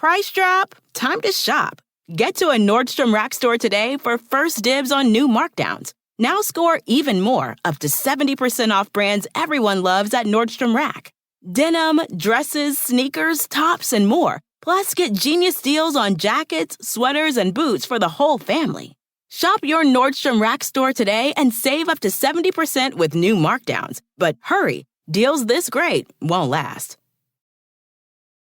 Price drop? Time to shop. Get to a Nordstrom Rack store today for first dibs on new markdowns. Now score even more, up to 70% off brands everyone loves at Nordstrom Rack. Denim, dresses, sneakers, tops, and more. Plus, get genius deals on jackets, sweaters, and boots for the whole family. Shop your Nordstrom Rack store today and save up to 70% with new markdowns. But hurry, deals this great won't last.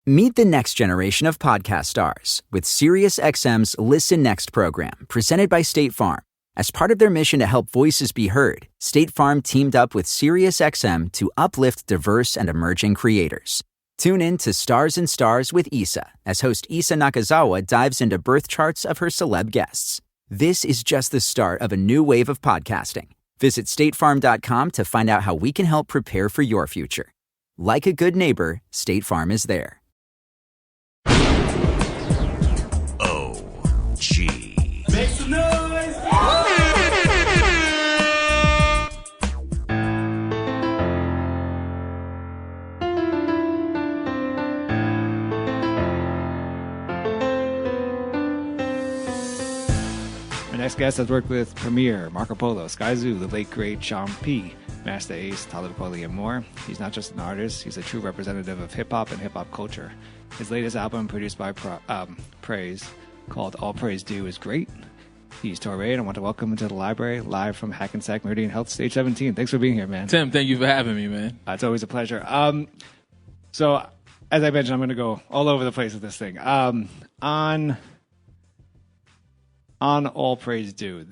Meet the next generation of podcast stars with SiriusXM's Listen Next program, presented by State Farm. As part of their mission to help voices be heard, State Farm teamed up with SiriusXM to uplift diverse and emerging creators. Tune in to Stars and Stars with Issa, as host Issa Nakazawa dives into birth charts of her celeb guests. This is just the start of a new wave of podcasting. Visit statefarm.com to find out how we can help prepare for your future. Like a good neighbor, State Farm is there. OG. Make some noise! My next guest has worked with Premier, Marco Polo, Sky Zoo, the late great Sean P., Master Ace, Talib Kweli, and more. He's not just an artist, he's a true representative of hip-hop and hip-hop culture. His latest album, produced by Praise, called All Praise Due, is great. He's Torae, and I want to welcome him to the library, live from Hackensack Meridian Health, Stage 17. Thanks for being here, man. Tim, thank you for having me, man. It's always a pleasure. So, as I mentioned, I'm going to go all over the place with this thing. On All Praise Due,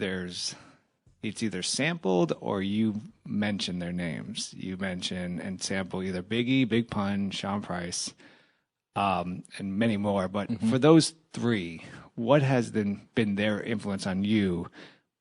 it's either sampled or you mention their names. You mention and sample either Biggie, Big Pun, Sean Price, and many more. But for those three, what has been their influence on you?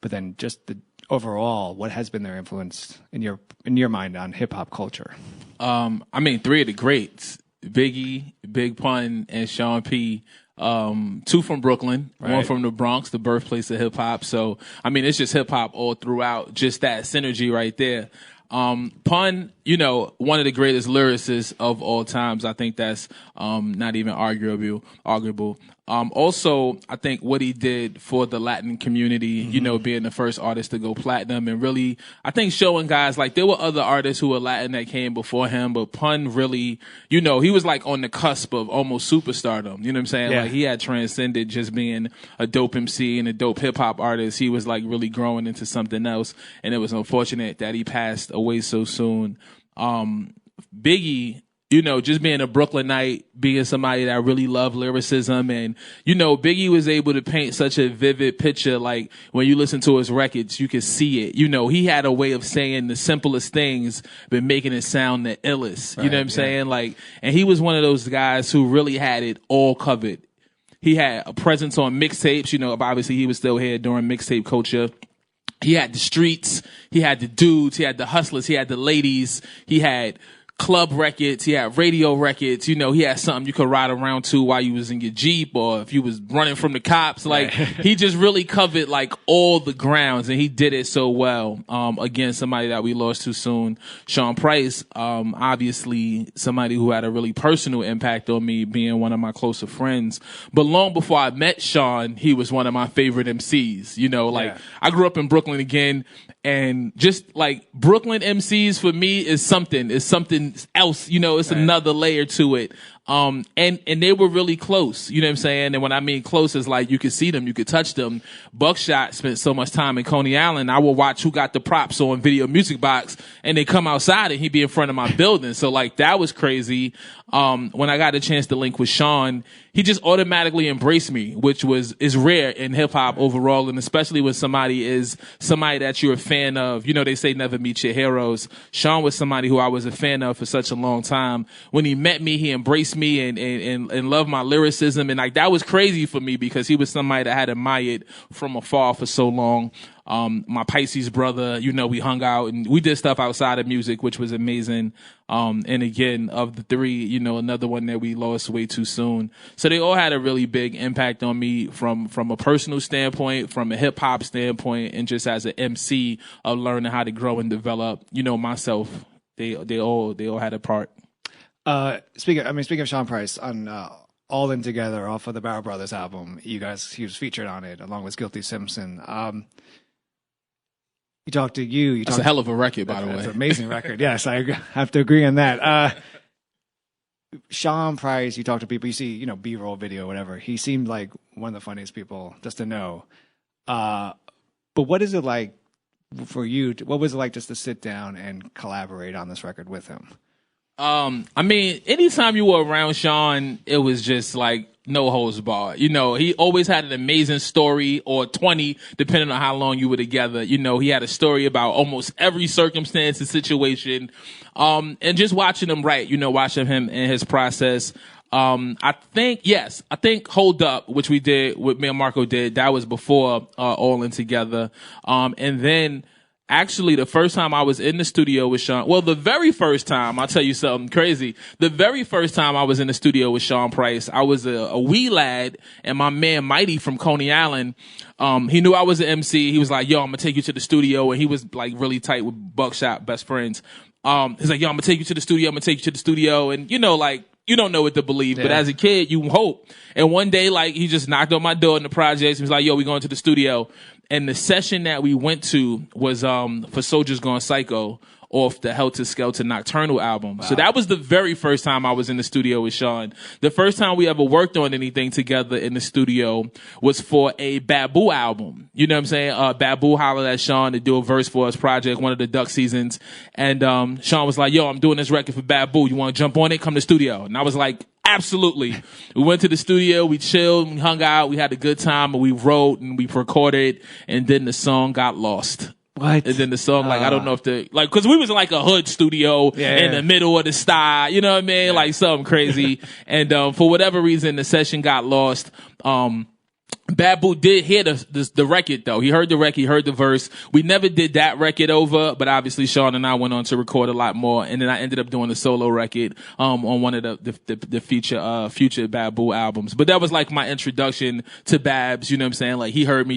But then just the overall, what has been their influence in your mind on hip hop culture? I mean, three of the greats: Biggie, Big Pun, and Sean P. Two from Brooklyn, one from the Bronx, the birthplace of hip hop. So, I mean, it's just hip hop all throughout, just that synergy right there. Pun, one of the greatest lyricists of all times. I think that's, not even arguable. Also, I think what he did for the Latin community, being the first artist to go platinum and really, I think showing guys, like there were other artists who were Latin that came before him, but Pun really, he was like on the cusp of almost superstardom. You know what I'm saying? Yeah. Like he had transcended just being a dope MC and a dope hip hop artist. He was like really growing into something else. And it was unfortunate that he passed away so soon. Biggie, just being a Brooklynite, being somebody that really loved lyricism. And, Biggie was able to paint such a vivid picture. Like when you listen to his records, you can see it. He had a way of saying the simplest things, but making it sound the illest. You know what I'm saying? Like, and he was one of those guys who really had it all covered. He had a presence on mixtapes. Obviously he was still here during mixtape culture. He had the streets. He had the dudes. He had the hustlers. He had the ladies. He had club records, he had radio records, he had something you could ride around to while you was in your Jeep or if you was running from the cops. Like, he just really covered like all the grounds and he did it so well. Again, somebody that we lost too soon. Sean Price, obviously somebody who had a really personal impact on me, being one of my closer friends. But long before I met Sean, he was one of my favorite MCs. I grew up in Brooklyn again, and just like Brooklyn MCs for me is something else, it's another layer to it. And they were really close, you know what I'm saying? And when I mean close, is like you could see them, you could touch them. Buckshot spent so much time in Coney Island. I would watch who got the props on Video Music Box, and they come outside and he'd be in front of my building. So like that was crazy. When I got a chance to link with Sean, he just automatically embraced me, which is rare in hip hop overall, and especially when somebody that you're a fan of. They say never meet your heroes. Sean was somebody who I was a fan of for such a long time. When he met me, he embraced me and loved my lyricism, and like that was crazy for me because he was somebody that I had admired from afar for so long. My Pisces brother, we hung out and we did stuff outside of music, which was amazing. And again, of the three, another one that we lost way too soon. So they all had a really big impact on me from a personal standpoint, from a hip hop standpoint, and just as an MC of learning how to grow and develop, myself. They all had a part. Speaking of Sean Price, on All In Together off of the Barrel Brothers album. He was featured on it along with Guilty Simpson. He talked to you. That's a hell of a record, by the way. It's an amazing record. Yes, I have to agree on that. Sean Price, you talk to people, you see, B-roll video, whatever. He seemed like one of the funniest people, just to know. But what is it like for you? What was it like just to sit down and collaborate on this record with him? I mean, anytime you were around Sean, it was just like no holds barred. He always had an amazing story, or 20, depending on how long you were together. He had a story about almost every circumstance and situation. And just watching him write, watching him in his process. I think Hold Up, which we did, what me and Marco did, that was before, All In Together. And then, actually, the first time I was in the studio with Sean, the very first time, I'll tell you something crazy. The very first time I was in the studio with Sean Price, I was a wee lad, and my man Mighty from Coney Island, he knew I was an MC. He was like, yo, I'm gonna take you to the studio, and he was like really tight with Buckshot, best friends. He's like, yo, I'm gonna take you to the studio, and you don't know what to believe, but as a kid, you hope. And one day, he just knocked on my door in the projects. He was like, yo, we going to the studio. And the session that we went to was for Soldiers Gone Psycho off the Helter Skelter Nocturnal album. Wow. So that was the very first time I was in the studio with Sean. The first time we ever worked on anything together in the studio was for a Babu album. You know what I'm saying? Babu hollered at Sean to do a verse for his project, one of the Duck seasons. And Sean was like, yo, I'm doing this record for Babu. You want to jump on it? Come to the studio. And I was like, absolutely. We went to the studio, we chilled, we hung out, we had a good time, and we wrote and we recorded, and then the song got lost. What? And then the song, I don't know if cause we was in a hood studio in the middle of the sty, you know what I mean? Yeah. Something crazy. And, for whatever reason, the session got lost. Babu did hear the record though. He heard the record, he heard the verse. We never did that record over, but obviously Sean and I went on to record a lot more. And then I ended up doing a solo record, on one of the future Babu albums. But that was my introduction to Babs, you know what I'm saying? He heard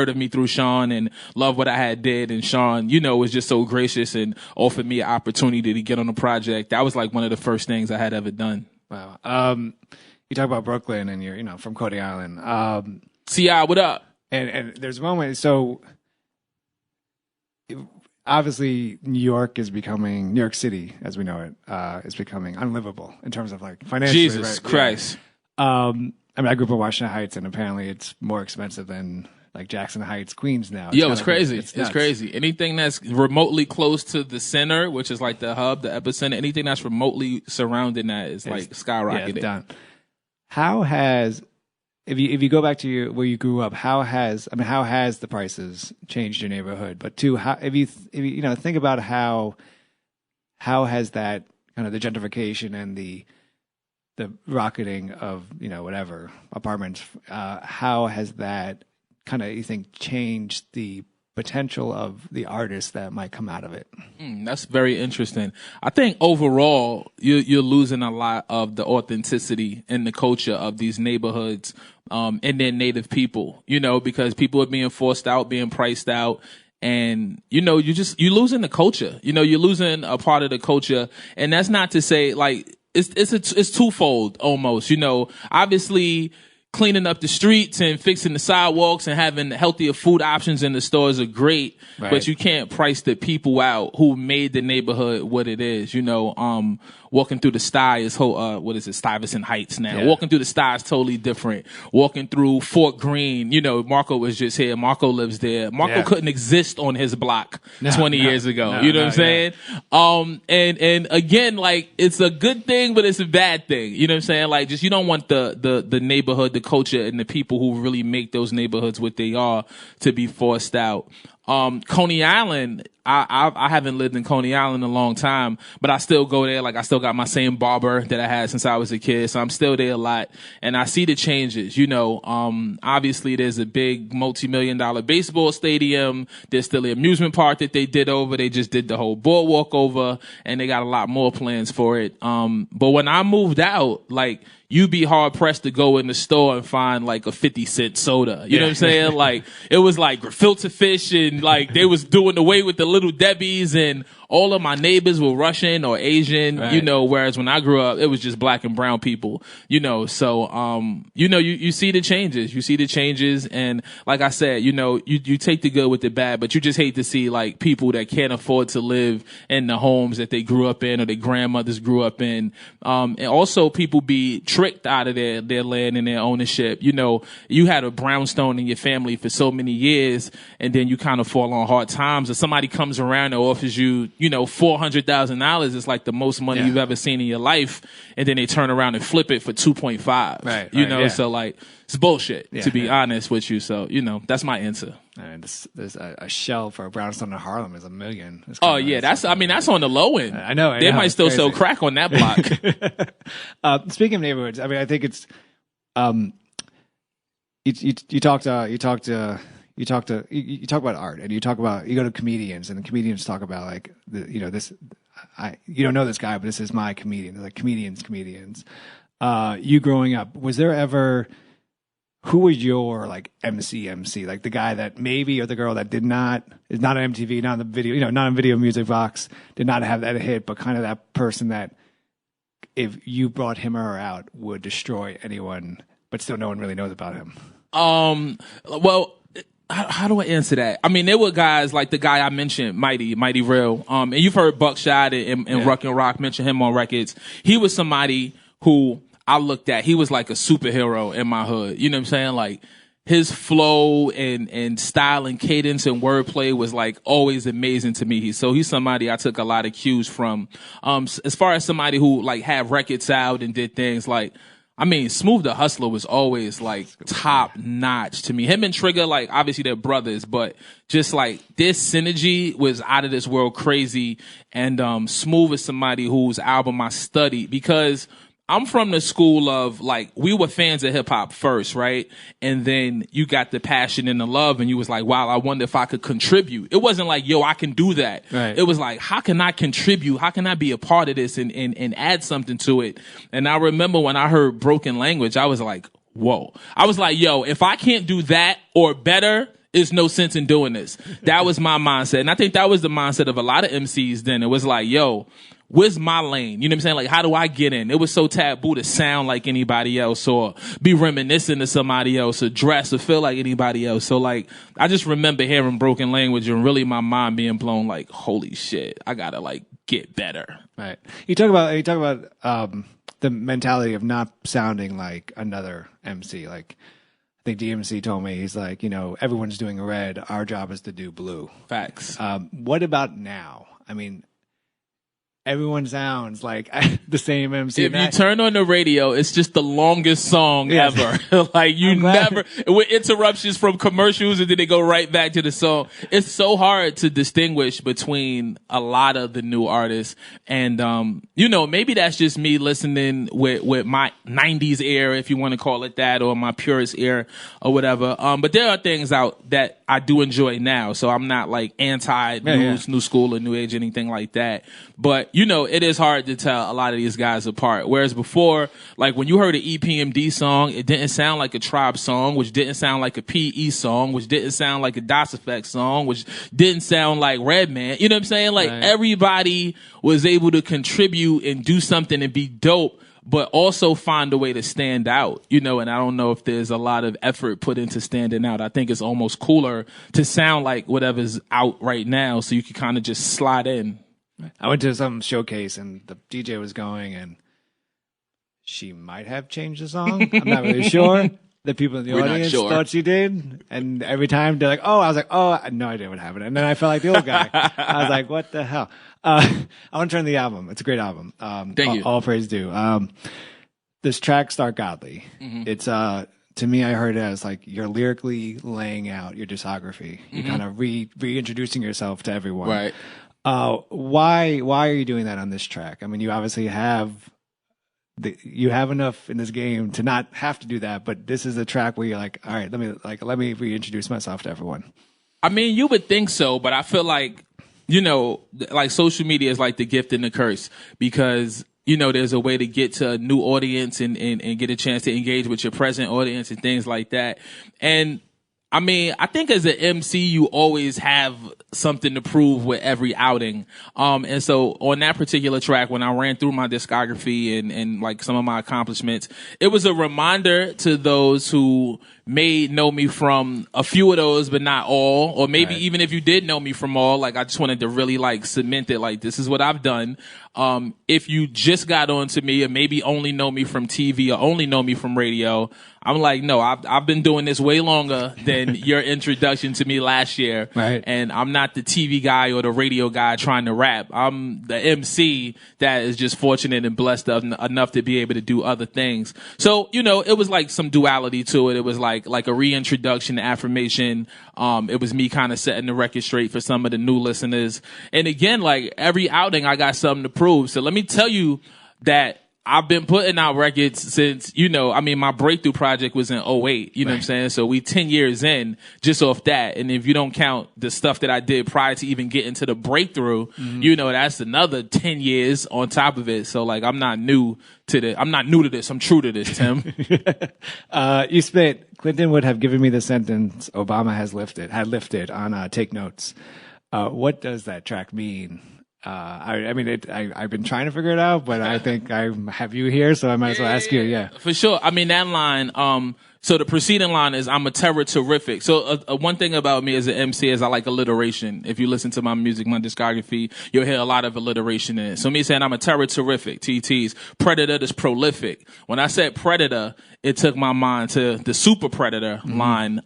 of me through Sean and loved what I had did. And Sean, was just so gracious and offered me an opportunity to get on the project. That was one of the first things I had ever done. Wow. You talk about Brooklyn and you're, from Coney Island. C.I., what up? And there's a moment, so obviously New York City, as we know it, is becoming unlivable in terms of financially. Jesus Christ. Yeah. I grew up in Washington Heights, and apparently it's more expensive than Jackson Heights, Queens now. It's crazy. It's crazy. Anything that's remotely close to the center, which is the hub, the epicenter, anything that's remotely surrounding that is skyrocketing. Yeah, it's done. How has, if you go back to where you grew up, how has the prices changed your neighborhood? But two, if you think about how has that kind of the gentrification and the rocketing of whatever apartments, how has that kind of, you think, changed the potential of the artists that might come out of it? That's very interesting. I think overall you're losing a lot of the authenticity and the culture of these neighborhoods and their native people, because people are being forced out, being priced out. And, you're losing the culture, you're losing a part of the culture. And that's not to say it's twofold almost, obviously cleaning up the streets and fixing the sidewalks and having healthier food options in the stores are great, right. But you can't price the people out who made the neighborhood what it is. Walking through the Sty is Stuyvesant Heights now. Yeah. Walking through the Sty is totally different. Walking through Fort Greene, Marco was just here. Marco lives there. Marco couldn't exist on his block 20 years ago. You know what I'm saying? Yeah. And again, it's a good thing, but it's a bad thing. You know what I'm saying? You don't want the neighborhood, the culture, and the people who really make those neighborhoods what they are to be forced out. Coney Island, I haven't lived in Coney Island in a long time, but I still go there. I still got my same barber that I had since I was a kid. So I'm still there a lot, and I see the changes, obviously there's a big multi-million-dollar baseball stadium. There's still the amusement park that they did over. They just did the whole boardwalk over, and they got a lot more plans for it. But when I moved out, you'd be hard pressed to go in the store and find like a 50-cent soda. You know what I'm saying? Like it was like gefilte fish, and like they was doing away with the Little Debbies, and all of my neighbors were Russian or Asian, you know, whereas when I grew up, it was just black and brown people, you know. So, you know, you see the changes. You see the changes. And like I said, you know, you take the good with the bad, but you just hate to see like people that can't afford to live in the homes that they grew up in or their grandmothers grew up in. And also people be tricked out of their land and their ownership. You know, you had a brownstone in your family for so many years, and then you kind of fall on hard times, or somebody comes around and offers you, you know, $400,000 is like the most money you've ever seen in your life, and then they turn around and flip it for 2.5. Right. You know, so like it's bullshit to be honest with you. So, you know, that's my answer. And there's a shell for a brownstone in Harlem is $1 million. Oh yeah, that's on the low end. I know. They might still sell crack on that block. Speaking of neighborhoods, I mean, I think it's you talk about art, and you go to comedians, and the comedians talk about like you don't know this guy, but this is my comedian. They're like comedians. You growing up, was there ever, who was your like MC, like the guy that maybe, or the girl that is not on MTV, not on the video, you know, not on Video Music Box, did not have that hit, but kind of that person that if you brought him or her out would destroy anyone, but still no one really knows about him? Well, how do I answer that? I mean, there were guys like the guy I mentioned, Mighty Real. And you've heard Buckshot and Ruck and Rock mention him on records. He was somebody who I looked at. He was like a superhero in my hood. You know what I'm saying? Like his flow and style and cadence and wordplay was like always amazing to me. He's somebody I took a lot of cues from. As far as somebody who like had records out and did things like, I mean, Smooth the Hustler was always like top notch to me. Him and Trigger, like obviously they're brothers, but just like this synergy was out of this world crazy. And Smooth is somebody whose album I studied because I'm from the school of like, we were fans of hip hop first, right? And then you got the passion and the love, and you was like, wow, I wonder if I could contribute. It wasn't like, yo, I can do that. Right. It was like, how can I contribute? How can I be a part of this and add something to it? And I remember when I heard Broken Language, I was like, whoa. I was like, yo, if I can't do that or better, there's no sense in doing this. That was my mindset. And I think that was the mindset of a lot of MCs then. It was like, yo, where's my lane? You know what I'm saying? Like, how do I get in? It was so taboo to sound like anybody else or be reminiscent of somebody else or dress or feel like anybody else. So, like, I just remember hearing Broken Language and really my mind being blown like, holy shit, I gotta, like, get better. Right. You talk about the mentality of not sounding like another MC. Like, I think DMC told me, he's like, you know, everyone's doing red. Our job is to do blue. Facts. What about now? I mean, everyone sounds like the same MC. If you turn on the radio, it's just the longest song ever. Like you never, with interruptions from commercials and then they go right back to the song. It's so hard to distinguish between a lot of the new artists. And, you know, maybe that's just me listening with my 90s ear, if you want to call it that, or my purist ear or whatever. But there are things out that I do enjoy now. So I'm not like anti new school or new age, anything like that. But, you know, it is hard to tell a lot of these guys apart. Whereas before, like when you heard an EPMD song, it didn't sound like a Tribe song, which didn't sound like a PE song, which didn't sound like a Das Effect song, which didn't sound like Redman. You know what I'm saying? Like everybody was able to contribute and do something and be dope, but also find a way to stand out, you know, and I don't know if there's a lot of effort put into standing out. I think it's almost cooler to sound like whatever's out right now so you can kind of just slide in. I went to some showcase and the DJ was going, and she might have changed the song. I'm not really sure. The people in the audience thought she did. And every time they're like, oh, I was like, oh, I had no idea what happened. And then I felt like the old guy. I was like, what the hell? I want to turn the album. It's a great album. Thank you. All praise due. This track, Start Godly. Mm-hmm. It's, to me, I heard it as like you're lyrically laying out your discography. You're kind of reintroducing yourself to everyone. Right. Why are you doing that on this track? I mean, you obviously have enough in this game to not have to do that, but this is a track where you're like, all right, let me reintroduce myself to everyone. I mean, you would think so, but I feel like, you know, like social media is like the gift and the curse, because there's a way to get to a new audience and get a chance to engage with your present audience and things like that. And I mean, I think as an MC, you always have something to prove with every outing. And so on that particular track, when I ran through my discography and like some of my accomplishments, it was a reminder to those who may know me from a few of those, but not all, or maybe even if you did know me from all, like I just wanted to really like cement it, like this is what I've done. If you just got onto me or maybe only know me from TV or only know me from radio, I'm like, no, I've been doing this way longer than your introduction to me last year. Right. And I'm not the TV guy or the radio guy trying to rap. I'm the MC that is just fortunate and blessed enough to be able to do other things. So, it was like some duality to it. It was like a reintroduction, affirmation. It was me kind of setting the record straight for some of the new listeners. And again, like every outing, I got something to prove. So let me tell you that I've been putting out records since, my breakthrough project was in 2008, you know what I'm saying? So we 10 years in just off that. And if you don't count the stuff that I did prior to even getting to the breakthrough, that's another 10 years on top of it. So like, I'm not new to this. I'm true to this, Tim. You spit, Clinton would have given me the sentence Obama had lifted on Take Notes. What does that track mean? I've been trying to figure it out, but I think I have you here, so I might as well ask you. Yeah, for sure. I mean, that line, so the preceding line is, I'm a terror terrific. So one thing about me as an MC is I like alliteration. If you listen to my music, my discography, you'll hear a lot of alliteration in it. So me saying I'm a terror terrific, TT's, predator that's prolific. When I said predator, it took my mind to the super predator line,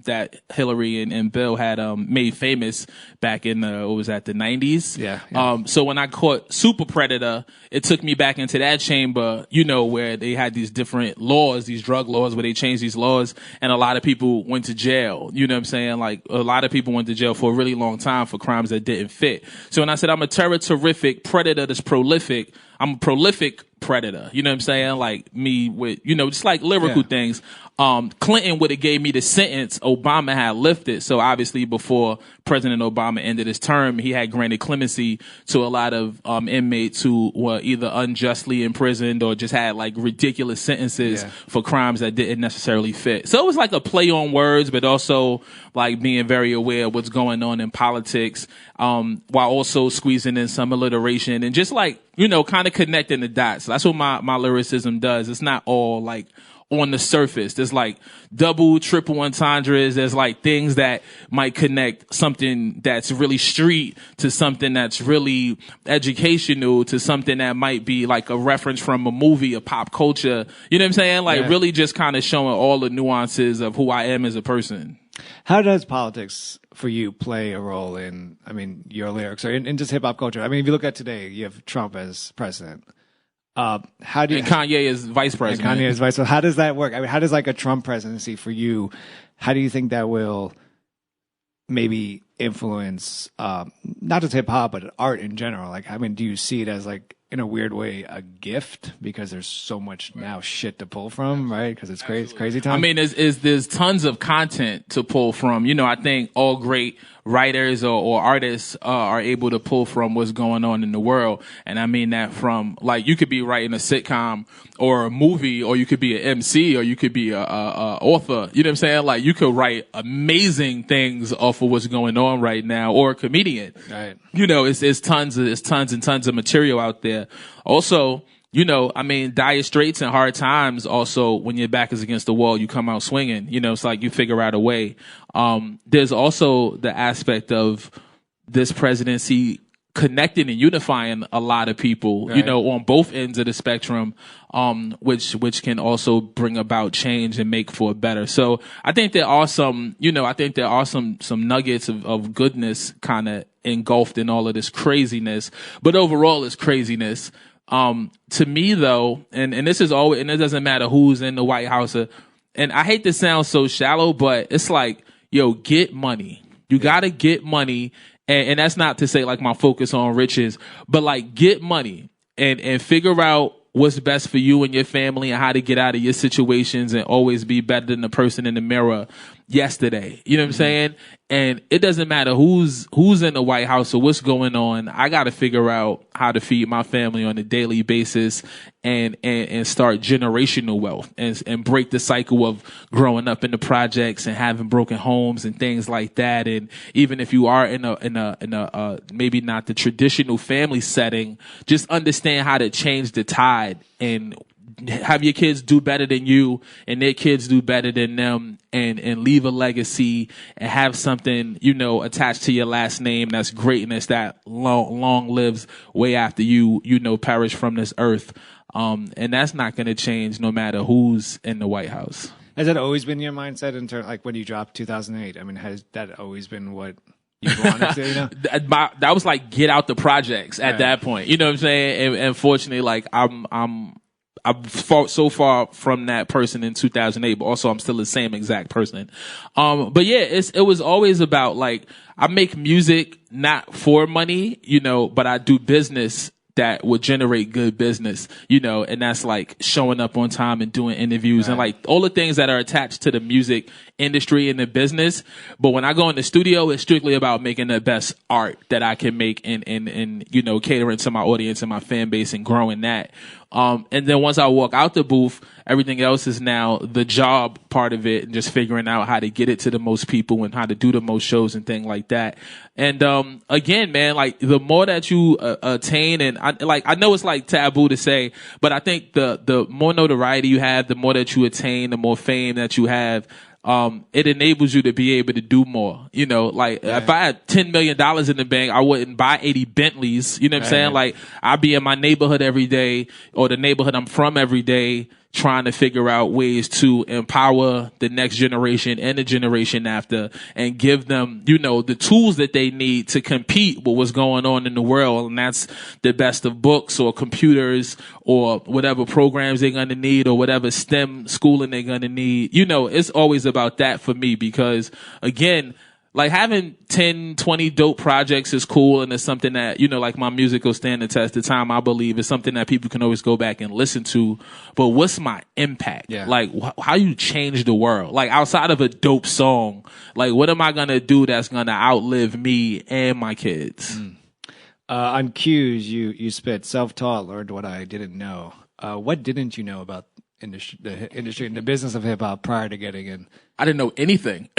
that Hillary and Bill had, made famous back in the 90s. Yeah. So when I caught super predator, it took me back into that chamber, where they had these different laws, these drug laws, where they changed these laws, and a lot of people went to jail. You know what I'm saying? Like, a lot of people went to jail for a really long time for crimes that didn't fit. So when I said I'm a terror terrific predator that's prolific, I'm a prolific predator. You know what I'm saying? Like me with, just like lyrical things. Clinton would have gave me the sentence Obama had lifted. So obviously before President Obama ended his term, he had granted clemency to a lot of inmates who were either unjustly imprisoned or just had like ridiculous sentences for crimes that didn't necessarily fit. So it was like a play on words, but also like being very aware of what's going on in politics, while also squeezing in some alliteration and just like, kind of connecting the dots. That's what my lyricism does. It's not all like on the surface. There's like double, triple entendres. There's like things that might connect something that's really street to something that's really educational to something that might be like a reference from a movie, a pop culture. You know what I'm saying? Like really just kind of showing all the nuances of who I am as a person. How does politics for you play a role in, your lyrics or in just hip hop culture? I mean, if you look at today, you have Trump as president. How do you, and Kanye is vice president. And Kanye is vice president. How does that work? I mean, how does like a Trump presidency for you? How do you think that will maybe influence not just hip hop but art in general? Like, do you see it as like in a weird way a gift because there's so much now shit to pull from, right? Because it's crazy time. There's tons of content to pull from. I think all great writers or artists are able to pull from what's going on in the world. And I mean that from, like, you could be writing a sitcom or a movie, or you could be an MC, or you could be a author. You know what I'm saying? Like, you could write amazing things off of what's going on right now, or a comedian. Right. It's tons and tons of material out there. Also, dire straits and hard times. Also, when your back is against the wall, you come out swinging. It's like you figure out a way. There's also the aspect of this presidency connecting and unifying a lot of people, right, on both ends of the spectrum, which can also bring about change and make for better. So I think there are some nuggets of goodness kind of engulfed in all of this craziness, but overall it's craziness. To me though, and this is always, and it doesn't matter who's in the White House, and I hate to sound so shallow, but it's like, get money. You gotta get money. And that's not to say like my focus on riches, but like get money and figure out what's best for you and your family and how to get out of your situations and always be better than the person in the mirror yesterday. You know what I'm saying? And it doesn't matter who's in the White House or what's going on. I got to figure out how to feed my family on a daily basis and start generational wealth and break the cycle of growing up in the projects and having broken homes and things like that. And even if you are in a maybe not the traditional family setting, just understand how to change the tide and have your kids do better than you and their kids do better than them and leave a legacy and have something, attached to your last name that's greatness that long lives way after you perish from this earth. And that's not going to change no matter who's in the White House. Has that always been your mindset in terms, like when you dropped 2008? I mean, has that always been what you wanted to, That was like get out the projects at that point. You know what I'm saying? And fortunately, like I'm so far from that person in 2008, but also I'm still the same exact person. But yeah, it was always about like, I make music not for money, but I do business that would generate good business, and that's like showing up on time and doing interviews and like all the things that are attached to the music industry and the business. But when I go in the studio, it's strictly about making the best art that I can make and catering to my audience and my fan base and growing that. And then once I walk out the booth, everything else is now the job part of it and just figuring out how to get it to the most people and how to do the most shows and things like that. And, again, man, like the more that you attain, and I know it's like taboo to say, but I think the more notoriety you have, the more that you attain, the more fame that you have, it enables you to be able to do more. If I had $10 million in the bank, I wouldn't buy 80 Bentleys. You know what I'm saying? Like, I'd be in my neighborhood every day or the neighborhood I'm from every day, trying to figure out ways to empower the next generation and the generation after and give them, the tools that they need to compete with what's going on in the world. And that's the best of books or computers or whatever programs they're going to need or whatever STEM schooling they're going to need. It's always about that for me because, again, like having 10, 20 dope projects is cool. And it's something that, like my music will stand the test of time. I believe it's something that people can always go back and listen to. But what's my impact? Yeah. Like how you change the world? Like outside of a dope song, like what am I going to do that's going to outlive me and my kids? On cues, you spit self-taught, learned what I didn't know. What didn't you know about the industry and the business of hip hop prior to getting in? I didn't know anything.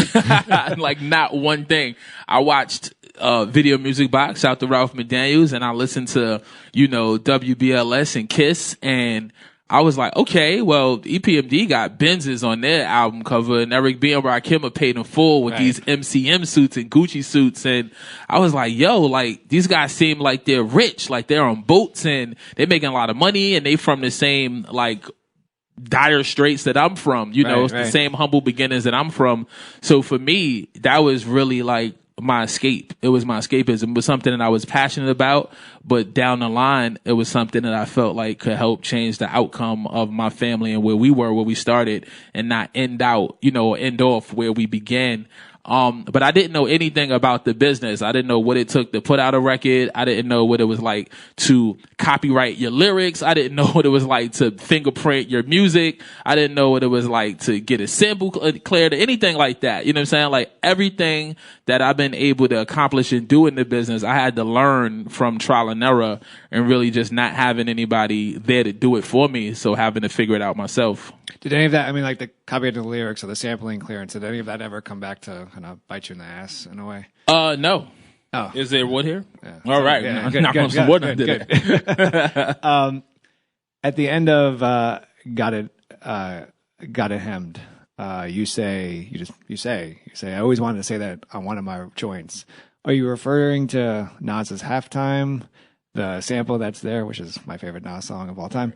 Like not one thing. I watched Video Music Box, shout to Ralph McDaniels, and I listened to, WBLS and Kiss, and I was like, okay, well, EPMD got Benzes on their album cover, and Eric B. and Rakim are paid in full with these MCM suits and Gucci suits, and I was like, yo, like, these guys seem like they're rich, like they're on boats, and they're making a lot of money, and they from the same, like, dire straits that I'm from, the same humble beginnings that I'm from. So for me, that was really like my escape. It was my escapism. It was something that I was passionate about, but down the line, it was something that I felt like could help change the outcome of my family and where we were, where we started, and not end off where we began. But I didn't know anything about the business. I didn't know what it took to put out a record. I didn't know what it was like to copyright your lyrics. I didn't know what it was like to fingerprint your music. I didn't know what it was like to get a sample cleared or anything like that. You know what I'm saying? Like everything that I've been able to accomplish and do in the business, I had to learn from trial and error and really just not having anybody there to do it for me. So having to figure it out myself. Did any of that, I mean, like the copyright of the lyrics or the sampling clearance, did any of that ever come back to kind of bite you in the ass in a way? No. Oh. Is there wood here? Yeah. All right. Yeah, Knock on some wood. Good. At the end of Got It Hemmed, you say, I always wanted to say that on one of my joints. Are you referring to Nas's Halftime, the sample that's there, which is my favorite Nas song of all time?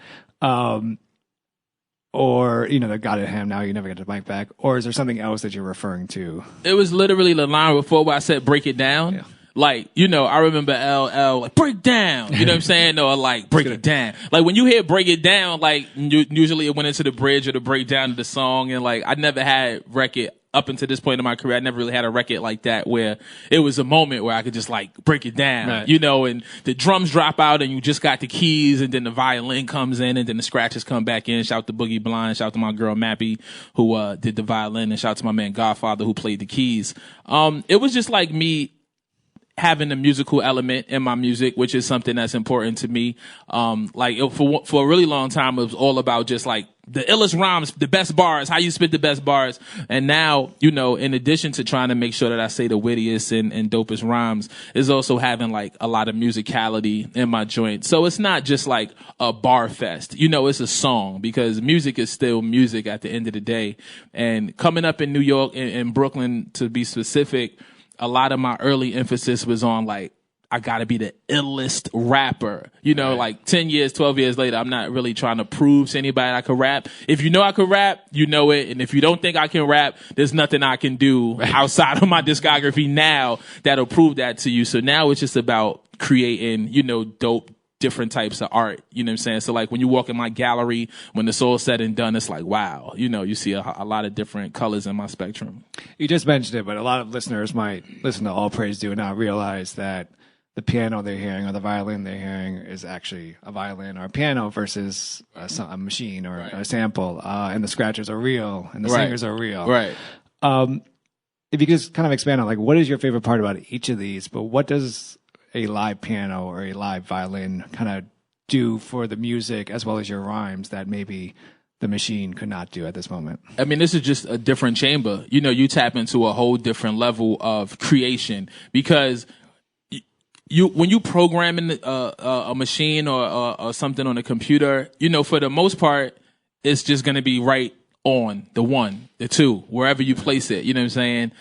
Or, the Got It Hemmed, now you never get the mic back? Or is there something else that you're referring to? It was literally the line before where I said break it down. Yeah. Like, I remember LL, like, break down. You know what I'm saying? Or like, break it down. Like, when you hear break it down, like, usually it went into the bridge or the breakdown of the song. And like, I never had record up until this point in my career, I never really had a record like that where it was a moment where I could just like break it down, right. you know, and the drums drop out and you just got the keys and then the violin comes in and then the scratches come back in. Shout to Boogie Blind, shout to my girl Mappy who did the violin, and shout to my man Godfather who played the keys. It was just like me having a musical element in my music, which is something that's important to me. For a really long time, it was all about just like the illest rhymes, the best bars, how you spit the best bars. And now, you know, in addition to trying to make sure that I say the wittiest and dopest rhymes, is also having like a lot of musicality in my joint. So it's not just like a bar fest, you know, it's a song, because music is still music at the end of the day. And coming up in New York and Brooklyn, to be specific, a lot of my early emphasis was on like, I gotta be the illest rapper. You know, like 10 years, 12 years later, I'm not really trying to prove to anybody I can rap. If you know I can rap, you know it. And if you don't think I can rap, there's nothing I can do outside of my discography now that'll prove that to you. So now it's just about creating, you know, dope, different types of art. You know what I'm saying? So like when you walk in my gallery, when it's all said and done, it's like, wow, you know, you see a lot of different colors in my spectrum. You just mentioned it, but a lot of listeners might listen to All Praise Do and not realize that the piano they're hearing or the violin they're hearing is actually a violin or a piano versus a machine or a sample. And the scratchers are real and the singers are real. Right. If you could just kind of expand on like, what is your favorite part about each of these, but what does a live piano or a live violin kind of do for the music as well as your rhymes that maybe the machine could not do at this moment? I mean, this is just a different chamber. You know, you tap into a whole different level of creation, because when you program in a machine or something on a computer, you know, for the most part, it's just going to be right on the 1, the 2, wherever you place it. You know what I'm saying?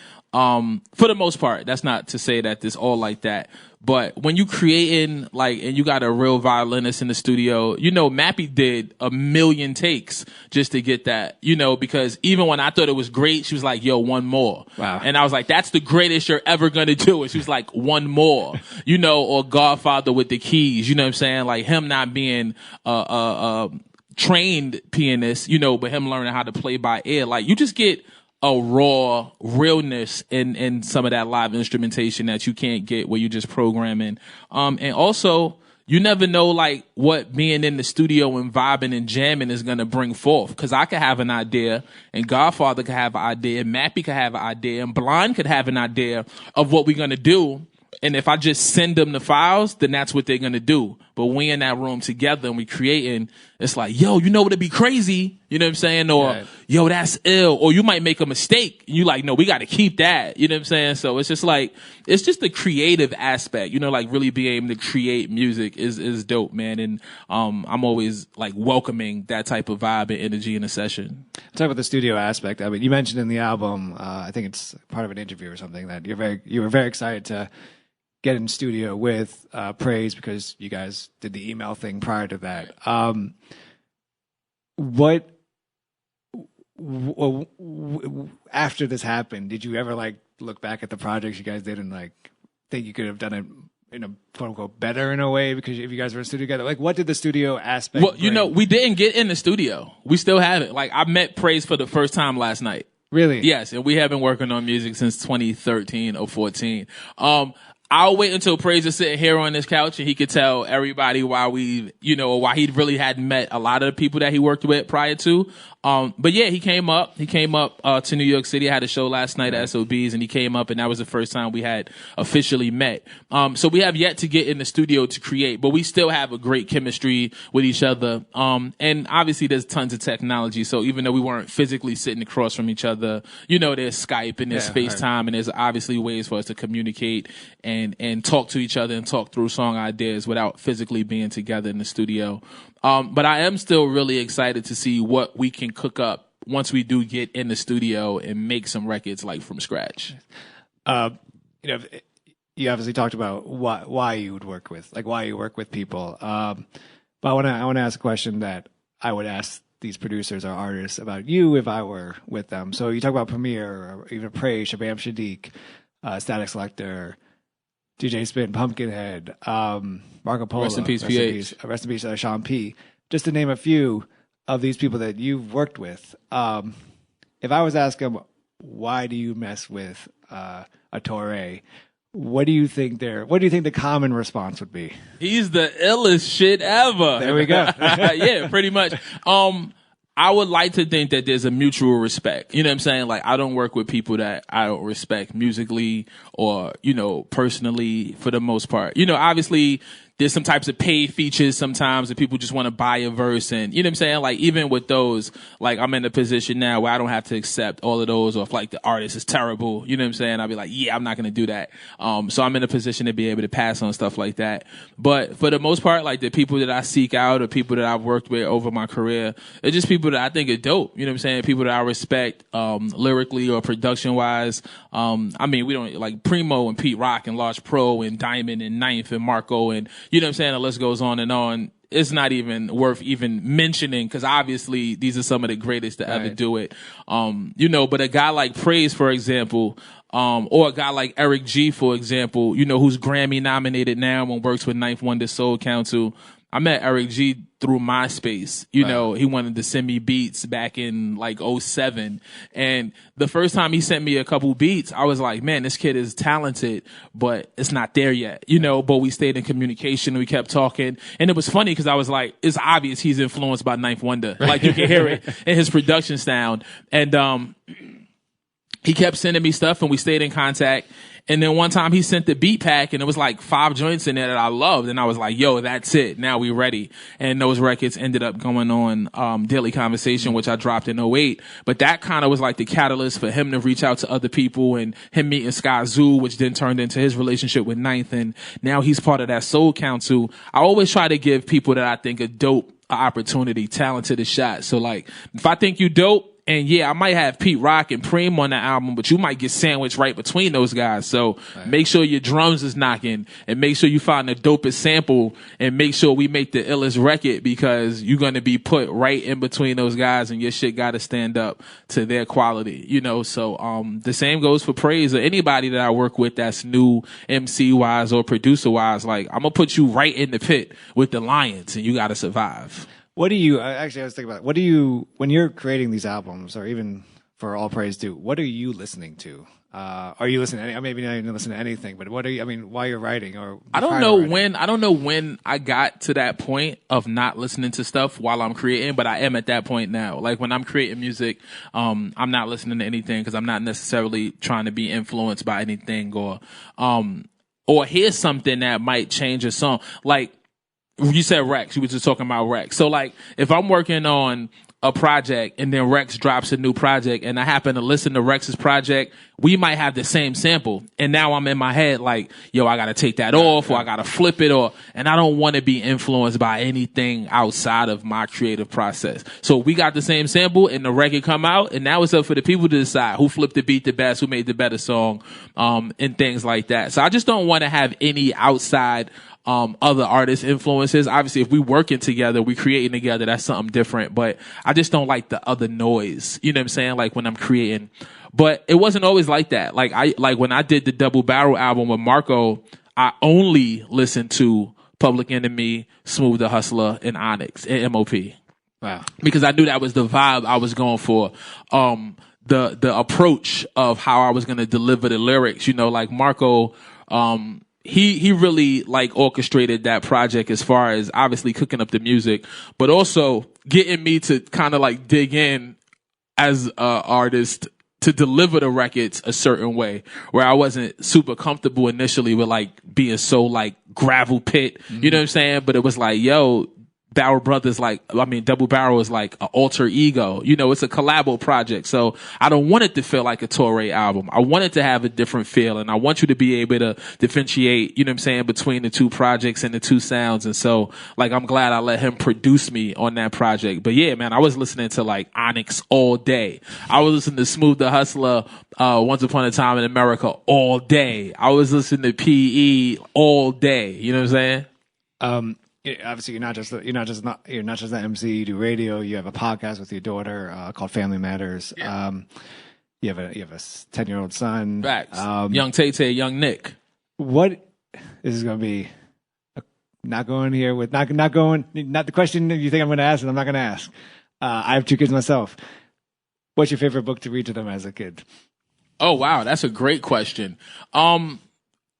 For the most part, that's not to say that it's all like that. But when you creating like, and you got a real violinist in the studio, you know, Mappy did 1 million takes just to get that, you know, because even when I thought it was great, she was like, yo, one more. Wow. And I was like, that's the greatest you're ever going to do. And she was like, one more, you know, or Godfather with the keys, you know what I'm saying? Like him not being, trained pianist, you know, but him learning how to play by ear. Like you just get a raw realness in some of that live instrumentation that you can't get where you're just programming. And also, you never know like what being in the studio and vibing and jamming is going to bring forth. Cause I could have an idea and Godfather could have an idea, Mappy could have an idea, and Blind could have an idea of what we're going to do. And if I just send them the files, then that's what they're going to do. But when we in that room together and we creating, it's like, yo, you know what'd be crazy? You know what I'm saying? Or, yo, that's ill. Or you might make a mistake. And you like, no, we got to keep that. You know what I'm saying? So it's just like, it's just the creative aspect, you know, like really being able to create music is dope, man. And, I'm always like welcoming that type of vibe and energy in a session. Talk about the studio aspect. I mean, you mentioned in the album, I think it's part of an interview or something, that you were very excited to get in studio with Praise because you guys did the email thing prior to that. After this happened, did you ever like look back at the projects you guys did and like think you could have done it in a quote unquote better in a way because if you guys were in studio together? Like, what did the studio aspect bring? You know, we didn't get in the studio. We still haven't. Like, I met Praise for the first time last night. Really? Yes, and we have been working on music since 2013 or 14. I'll wait until Praise is sitting here on this couch and he could tell everybody why why he really hadn't met a lot of the people that he worked with prior to. But yeah, he came up to New York City. I had a show last night at SOBs and he came up and that was the first time we had officially met. So we have yet to get in the studio to create, but we still have a great chemistry with each other. And obviously there's tons of technology. So even though we weren't physically sitting across from each other, you know, there's Skype and there's FaceTime and there's obviously ways for us to communicate and talk to each other and talk through song ideas without physically being together in the studio. But I am still really excited to see what we can cook up once we do get in the studio and make some records like from scratch. You know, you obviously talked about why you would work with, like why you work with people. But I want to ask a question that I would ask these producers or artists about you if I were with them. So you talk about Premier or even Praise, Shabam Shadiq, Static Selector, DJ Spin, Pumpkinhead, Marco Polo. Rest in peace, PH. Rest in peace, Sean P. Just to name a few of these people that you've worked with. If I was to ask them, why do you mess with a Torae? What do you think the common response would be? He's the illest shit ever. There we go. Yeah, pretty much. I would like to think that there's a mutual respect. You know what I'm saying? Like, I don't work with people that I don't respect musically or, personally for the most part. Obviously there's some types of paid features sometimes that people just want to buy a verse, and you know what I'm saying? Like, even with those, like, I'm in a position now where I don't have to accept all of those, or if like the artist is terrible, you know what I'm saying? I'll be like, yeah, I'm not going to do that. So I'm in a position to be able to pass on stuff like that. But for the most part, like, the people that I seek out or people that I've worked with over my career, they're just people that I think are dope. You know what I'm saying? People that I respect, lyrically or production wise. We don't, like, Primo and Pete Rock and Large Pro and Diamond and Ninth and Marco, and you know what I'm saying? The list goes on and on. It's not even worth even mentioning, because obviously these are some of the greatest to ever do it. But a guy like Praise, for example, or a guy like Eric G, for example, who's Grammy nominated now and works with Ninth Wonder Soul Council. I met Eric G through MySpace. He wanted to send me beats back in like 2007. And the first time he sent me a couple beats, I was like, man, this kid is talented, but it's not there yet, but we stayed in communication. We kept talking. And it was funny because I was like, it's obvious he's influenced by Ninth Wonder. Like, you can hear it in his production sound. And, he kept sending me stuff and we stayed in contact. And then one time he sent the beat pack and it was like 5 joints in there that I loved. And I was like, yo, that's it. Now we ready. And those records ended up going on, Daily Conversation, which I dropped in 2008. But that kind of was like the catalyst for him to reach out to other people, and him meeting Sky Zoo, which then turned into his relationship with Ninth. And now he's part of that Soul Council. I always try to give people that I think are dope an opportunity, talented a shot. So like, if I think you dope, and yeah, I might have Pete Rock and Preem on the album, but you might get sandwiched right between those guys. So make sure your drums is knocking, and make sure you find the dopest sample, and make sure we make the illest record, because you're going to be put right in between those guys, and your shit got to stand up to their quality, So, the same goes for Praise or anybody that I work with that's new MC wise or producer wise. Like, I'm going to put you right in the pit with the Lions, and you got to survive. What do you, actually, I was thinking about, what do you, when you're creating these albums, or even for All Praise Due, what are you listening to? Are you listening to any, maybe not even listening to anything, but what are you, while you're writing, or I don't know when I got to that point of not listening to stuff while I'm creating, but I am at that point now. Like, when I'm creating music, I'm not listening to anything, because I'm not necessarily trying to be influenced by anything, or hear something that might change a song. Like, you said Rex. You were just talking about Rex. So, like, if I'm working on a project and then Rex drops a new project and I happen to listen to Rex's project, we might have the same sample. And now I'm in my head like, yo, I got to take that off, or I got to flip it, and I don't want to be influenced by anything outside of my creative process. So we got the same sample and the record come out, and now it's up for the people to decide who flipped the beat the best, who made the better song, and things like that. So I just don't want to have any outside other artists' influences. Obviously, if we working together, we creating together, that's something different. But I just don't like the other noise. You know what I'm saying? Like, when I'm creating. But it wasn't always like that. Like when I did the Double Barrel album with Marco, I only listened to Public Enemy, Smooth the Hustler, and Onyx and MOP. Wow. Because I knew that was the vibe I was going for. The approach of how I was going to deliver the lyrics. Like Marco, he really like orchestrated that project, as far as obviously cooking up the music, but also getting me to kind of like dig in as a artist to deliver the records a certain way, where I wasn't super comfortable initially with like being so like gravel pit, you know what I'm saying? But it was like, yo, Barrel Brothers, Double Barrel is like an alter ego. It's a collabo project. So I don't want it to feel like a Torae album. I want it to have a different feel, and I want you to be able to differentiate, between the two projects and the two sounds. And so, like, I'm glad I let him produce me on that project. But yeah, man, I was listening to like Onyx all day. I was listening to Smooth the Hustler, Once Upon a Time in America all day. I was listening to PE all day. You know what I'm saying? Obviously, you're not just the MC. You do radio. You have a podcast with your daughter called Family Matters. Yeah. You have a 10-year-old son. Facts. Young Tay, young Nick. What this is going to be? Not the question you think I'm going to ask, and I'm not going to ask. I have 2 kids myself. What's your favorite book to read to them as a kid? Oh, wow. That's a great question. So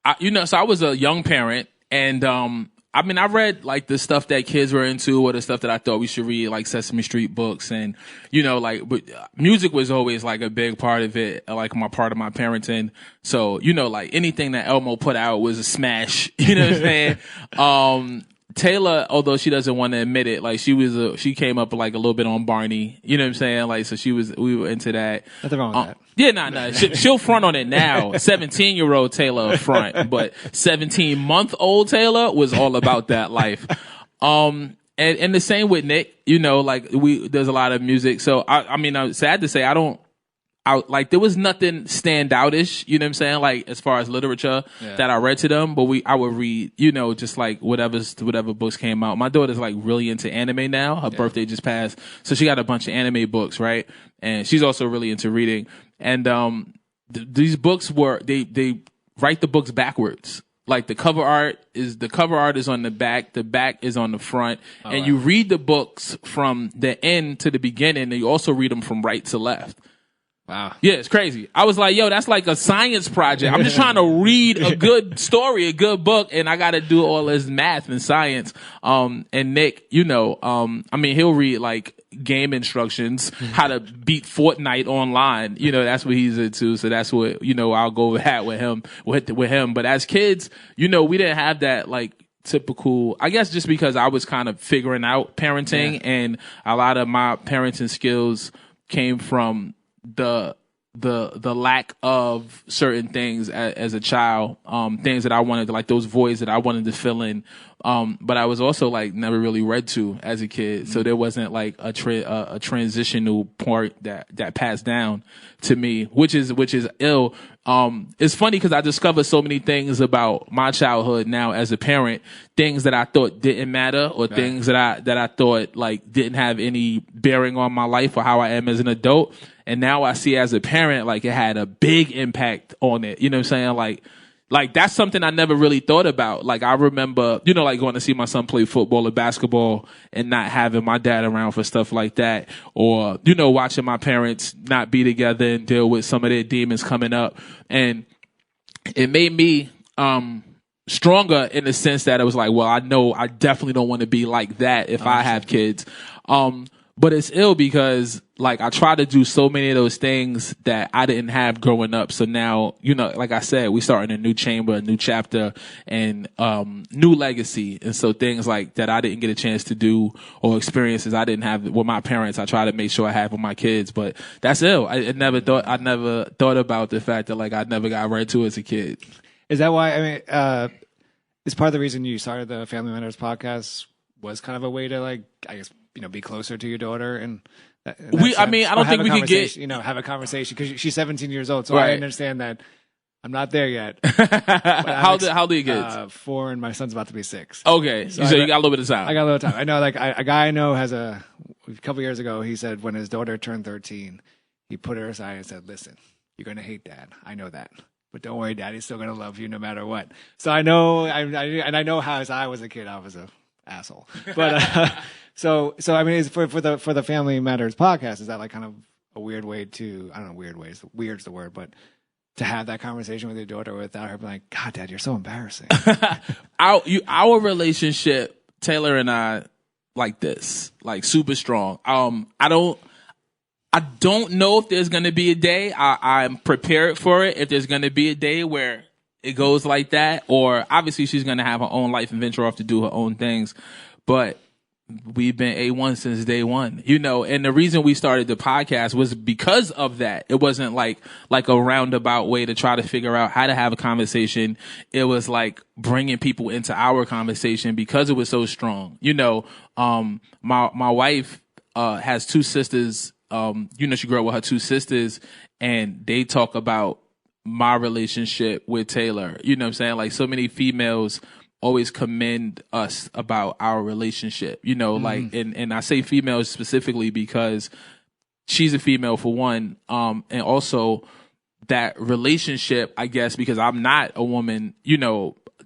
I was a young parent, and I read like the stuff that kids were into, or the stuff that I thought we should read, like Sesame Street books, and but music was always like a big part of it, like part of my parenting. So like anything that Elmo put out was a smash. You know what I'm saying? Taylor, although she doesn't want to admit it, like she came up like a little bit on Barney. You know what I'm saying? Like, so we were into that. Nothing wrong with that. Yeah, nah. She'll front on it now. 17-year-old Taylor front, but 17-month-old Taylor was all about that life. And the same with Nick. Like there's a lot of music. So I'm sad to say there was nothing standoutish, you know what I'm saying? Like as far as literature that I read to them, but I would read, just like whatever books came out. My daughter's like really into anime now. Her birthday just passed. So she got a bunch of anime books, right? And she's also really into reading. And, these books they write the books backwards. Like the cover art is on the back is on the front. And you read the books from the end to the beginning, and you also read them from right to left. Wow. Yeah, it's crazy. I was like, yo, that's like a science project. I'm just trying to read a good story, a good book, and I got to do all this math and science. And Nick, he'll read like game instructions, how to beat Fortnite online. That's what he's into. So that's what, I'll go with that with him. But as kids, we didn't have that like typical, I guess just because I was kind of figuring out parenting, and a lot of my parenting skills came from the lack of certain things as a child, things that I wanted to, like those voids that I wanted to fill in. But I was also like never really read to as a kid. So there wasn't like a transitional part that passed down to me, which is ill. It's funny because I discovered so many things about my childhood now as a parent, things that I thought didn't matter, or things that I thought like didn't have any bearing on my life or how I am as an adult. And now I see as a parent, like it had a big impact on it. You know what I'm saying? Like that's something I never really thought about. Like I remember, like going to see my son play football or basketball and not having my dad around for stuff like that. Or, watching my parents not be together and deal with some of their demons coming up. And it made me, stronger in the sense that it was like, well, I know I definitely don't want to be like that if I have kids. But it's ill because like I try to do so many of those things that I didn't have growing up. So now, like I said, we start in a new chamber, a new chapter, and new legacy. And so things like that I didn't get a chance to do, or experiences I didn't have with my parents, I try to make sure I have with my kids. But that's ill. I never thought about the fact that like I never got read to as a kid. Is that why? Is part of the reason you started the Family Matters podcast was kind of a way to like, I guess, be closer to your daughter, and I don't think we could get have a conversation because she's 17 years old, so right. I understand that I'm not there yet. How old are you kids? 4, and my son's about to be 6. Okay, so you got a little bit of time. I got a little time. I know, like a guy I know has a couple years ago. He said when his daughter turned 13, he put her aside and said, "Listen, you're gonna hate Dad. I know that." But don't worry, Daddy's still gonna love you no matter what. So I know, I know how as I was a kid, I was a asshole. But so is for the Family Matters podcast, is that like kind of a weird way to, I don't know, weird's the word, but to have that conversation with your daughter without her being like, God, Dad, you're so embarrassing. Our relationship, Taylor and I, like this, like super strong. I don't know if there's going to be a day. I'm prepared for it. If there's going to be a day where it goes like that, or obviously she's going to have her own life and venture off to do her own things. But we've been A1 since day one, and the reason we started the podcast was because of that. It wasn't like a roundabout way to try to figure out how to have a conversation. It was like bringing people into our conversation because it was so strong. My wife, has 2 sisters. She grew up with her 2 sisters, and they talk about my relationship with Taylor. You know what I'm saying? Like so many females always commend us about our relationship, like, and I say females specifically because she's a female for one. And also that relationship, I guess, because I'm not a woman,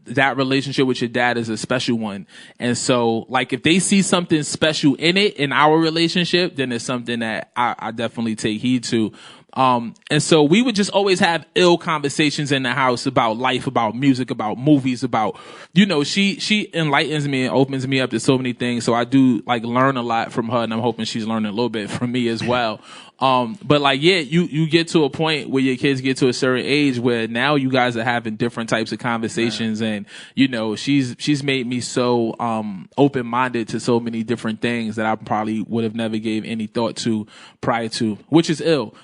that relationship with your dad is a special one. And so, like, if they see something special in it, in our relationship, then it's something that I definitely take heed to. And so we would just always have ill conversations in the house about life, about music, about movies, about, you know, she enlightens me and opens me up to so many things. So I do like learn a lot from her, and I'm hoping she's learning a little bit from me as well. But like, yeah, you get to a point where your kids get to a certain age where now you guys are having different types of conversations. Right. And, you know, she's made me so, open-minded to so many different things that I probably would have never gave any thought to prior to, which is ill.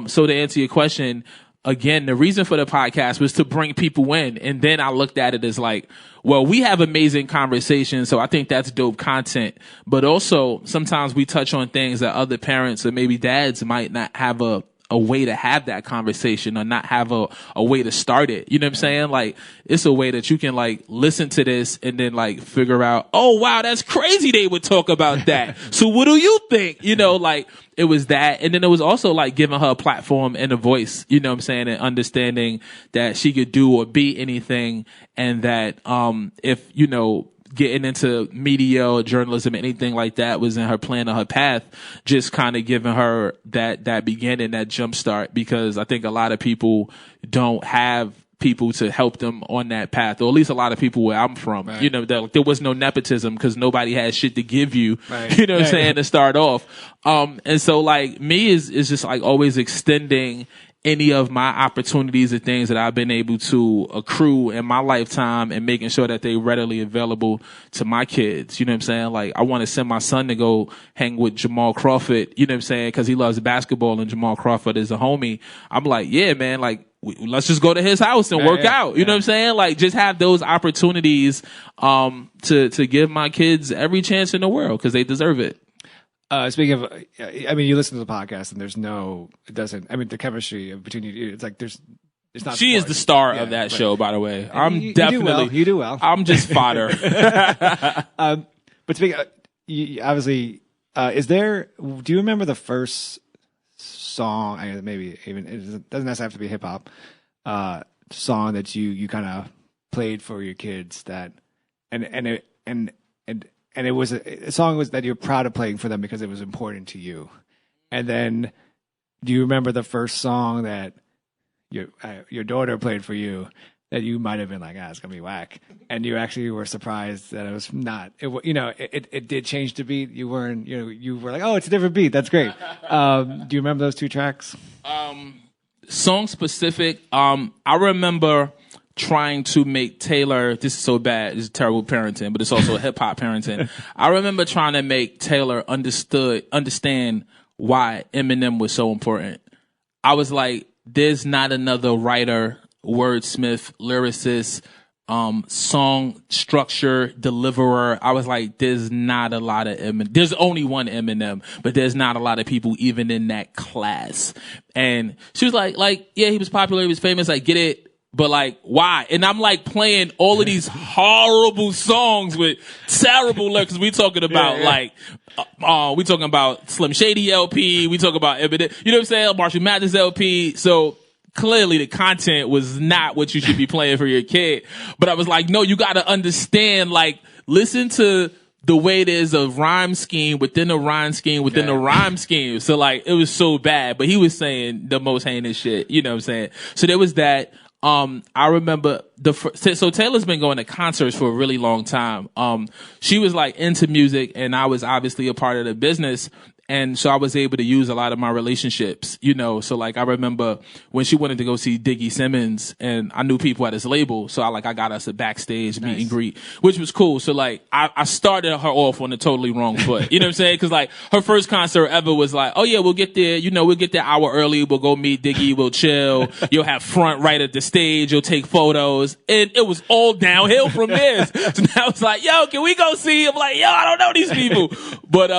So to answer your question, again, the reason for the podcast was to bring people in. And then I looked at it as like, well, we have amazing conversations, so I think that's dope content. But also, sometimes we touch on things that other parents or maybe dads might not have a way to have that conversation or not have a way to start it. You know what I'm saying? Like, it's a way that you can like listen to this and then like figure out, oh wow, that's crazy they would talk about that. So what do you think? You know, like it was that. And then it was also like giving her a platform and a voice, you know what I'm saying? And understanding that she could do or be anything. And that, if, you know, getting into media or journalism, anything like that was in her plan or her path, just kind of giving her that beginning, that jump start, because I think a lot of people don't have people to help them on that path, or at least a lot of people where I'm from. Right. You know, there was no nepotism because nobody had shit to give you, right. You know what I'm saying, to start off. And so like me is just like always extending any of my opportunities and things that I've been able to accrue in my lifetime and making sure that they're readily available to my kids. You know what I'm saying? Like, I want to send my son to go hang with Jamal Crawford, you know what I'm saying? Cause he loves basketball and Jamal Crawford is a homie. I'm like, yeah, man, like, let's just go to his house and work out. You know what I'm saying? Like, just have those opportunities, to give my kids every chance in the world cause they deserve it. Speaking of, I mean, you listen to the podcast and the chemistry between you, it's like it's not. She is the star of that show, by the way. You do well. I'm just fodder. But speaking of, obviously, do you remember the first song, maybe even, it doesn't necessarily have to be hip hop, song that you kind of played for your kids that, and it was a song that you're proud of playing for them because it was important to you. And then, do you remember the first song that your daughter played for you that you might have been like, it's gonna be whack, and you actually were surprised that it was not? It did change the beat. You weren't, you were like, oh, it's a different beat. That's great. Do you remember those two tracks? Song specific. I remember trying to make Taylor, this is so bad, this is terrible parenting, but it's also hip hop parenting. I remember trying to make Taylor understand why Eminem was so important. I was like, there's not another writer, wordsmith, lyricist, song structure, deliverer. I was like, there's not a lot of Eminem. There's only one Eminem, but there's not a lot of people even in that class. And she was like, yeah, he was popular, he was famous, I get it. But like, why? And I'm like playing all of these horrible songs with terrible lyrics. We talking about we talking about Slim Shady LP. We talking about Eminem. You know what I'm saying? Marshall Mathers LP. So clearly the content was not what you should be playing for your kid. But I was like, no, you got to understand, like, listen to the way there's a rhyme scheme within a rhyme scheme within a rhyme scheme. So like, it was so bad, but he was saying the most heinous shit. You know what I'm saying? So there was that. I remember so Taylor's been going to concerts for a really long time. She was like into music and I was obviously a part of the business. And so I was able to use a lot of my relationships, so like I remember when she wanted to go see Diggy Simmons and I knew people at his label. So I got us a backstage meet and greet, which was cool. So like I started her off on a totally wrong foot. You know what I'm saying? Cause like her first concert ever was like, oh yeah, we'll get there. We'll get there an hour early. We'll go meet Diggy. We'll chill. You'll have front right at the stage. You'll take photos. And it was all downhill from there. So now it's like, yo, can we go see him? Like, yo, I don't know these people. But,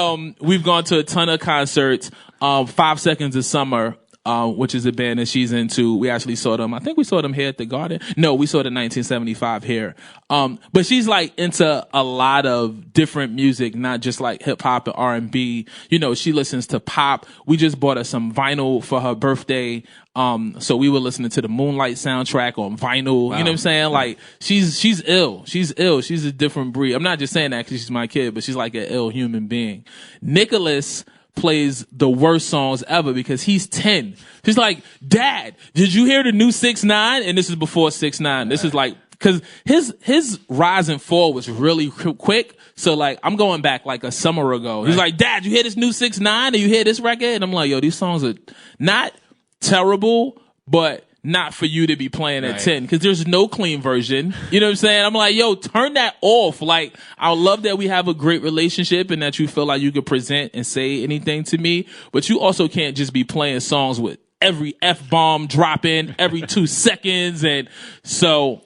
we've gone to a ton of concerts. 5 Seconds of Summer, which is a band that she's into. We actually saw them. I think we saw them here at the Garden. No, we saw the 1975 here. But she's like into a lot of different music, not just like hip hop and R&B. You know, she listens to pop. We just bought her some vinyl for her birthday. So we were listening to the Moonlight soundtrack on vinyl. Wow. You know what I'm saying? Like, she's ill. She's ill. She's a different breed. I'm not just saying that because she's my kid, but she's like an ill human being. Nicholas plays the worst songs ever because he's 10. He's like, Dad, did you hear the new 6ix9ine? And this is before 6ix9ine. This is like, cause his rise and fall was really quick. So like, I'm going back like a summer ago. He's like, Dad, you hear this new 6ix9ine? And you hear this record? And I'm like, yo, these songs are not terrible, but not for you to be playing at 10 because there's no clean version. You know what I'm saying? I'm like, yo, turn that off. Like, I love that we have a great relationship and that you feel like you could present and say anything to me, but you also can't just be playing songs with every F-bomb dropping every 2 seconds. And so,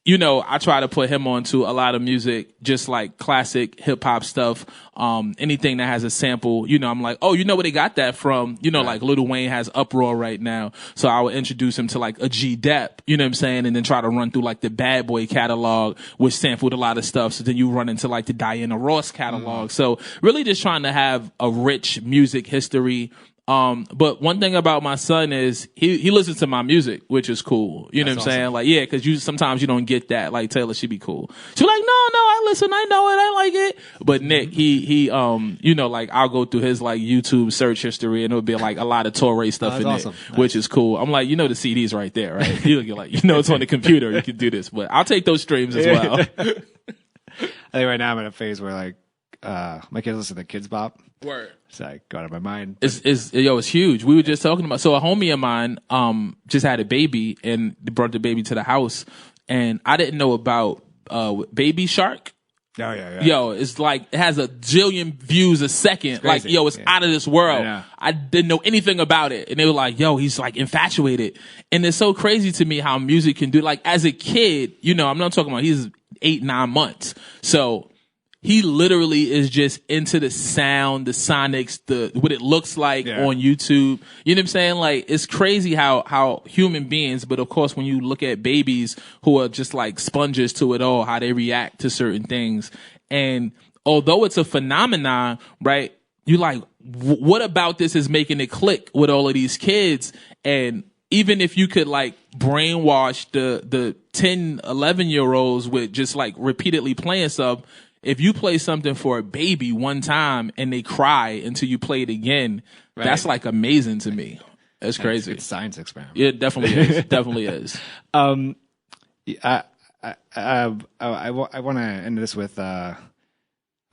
you know, I try to put him onto a lot of music, just like classic hip hop stuff. Anything that has a sample, you know, I'm like, oh, you know where they got that from? You know, like Lil Wayne has Uproar right now. So I would introduce him to like a G-Dep, you know what I'm saying? And then try to run through like the Bad Boy catalog, which sampled a lot of stuff. So then you run into like the Diana Ross catalog. So really just trying to have a rich music history. But one thing about my son is he listens to my music, which is cool. You know what I'm saying? Like, yeah, cause sometimes you don't get that. Like Taylor, she be cool. She's like, no, I listen. I know it. I like it. But Nick, he, you know, like I'll go through his like YouTube search history and it'll be like a lot of Torae stuff in it, which is cool. I'm like, you know, the CD's right there, right? You're like, you know, it's on the computer. You can do this, but I'll take those streams as well. I think right now I'm in a phase where like, my kids listen to Kids Bop. Word. It's like got out of my mind. It's huge. We were just talking about, so a homie of mine, just had a baby and they brought the baby to the house and I didn't know about, Baby Shark. Oh yeah. Yo, it's like, it has a jillion views a second. Like, yo, it's out of this world. I didn't know anything about it. And they were like, yo, he's like infatuated. And it's so crazy to me how music can do, like as a kid, you know, I'm not talking about, he's 8-9 months. So, he literally is just into the sound, the sonics, what it looks like on YouTube. You know what I'm saying? Like, it's crazy how human beings, but of course, when you look at babies who are just like sponges to it all, how they react to certain things. And although it's a phenomenon, right? You like, what about this is making it click with all of these kids? And even if you could like brainwash the 10, 11-year-olds with just like repeatedly playing stuff, if you play something for a baby one time and they cry until you play it again, that's like amazing to me. That's crazy. It's a science experiment. Yeah, it definitely is. Definitely is. I want to end this with a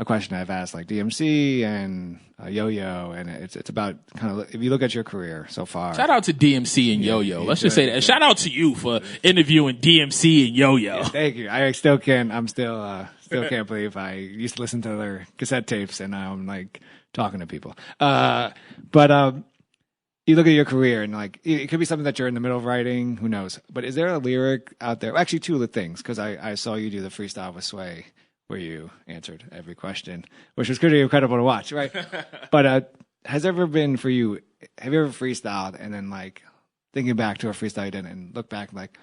question I've asked like DMC and Yo-Yo, and it's about kind of if you look at your career so far. Shout out to DMC and Yo-Yo. Let's just say that. Shout out to you for interviewing DMC and Yo-Yo. Yeah, thank you. I still can't. I'm still can't believe I used to listen to their cassette tapes and now I'm like talking to people. But you look at your career and like it could be something that you're in the middle of writing. Who knows? But is there a lyric out there? Actually, two of the things because I saw you do the freestyle with Sway, where you answered every question, which was pretty incredible to watch, right? But has ever been for you, have you ever freestyled and then like thinking back to a freestyle you did and look back like,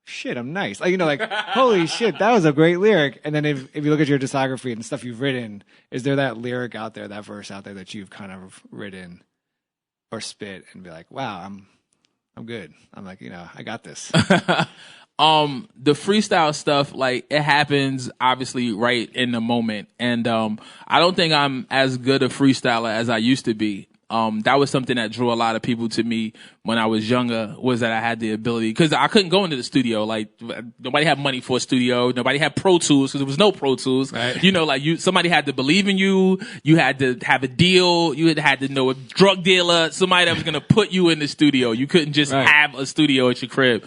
shit, I'm nice. Like, you know, like, holy shit, that was a great lyric. And then if you look at your discography and stuff you've written, is there that lyric out there, that verse out there that you've kind of written or spit and be like, wow, I'm good. I'm like, you know, I got this. The freestyle stuff, like it happens obviously right in the moment. And, I don't think I'm as good a freestyler as I used to be. That was something that drew a lot of people to me when I was younger, was that I had the ability, cause I couldn't go into the studio. Like nobody had money for a studio. Nobody had Pro Tools cause there was no Pro Tools. Right. You know, like somebody had to believe in you. You had to have a deal. You had to know a drug dealer, somebody that was going to put you in the studio. You couldn't just have a studio at your crib.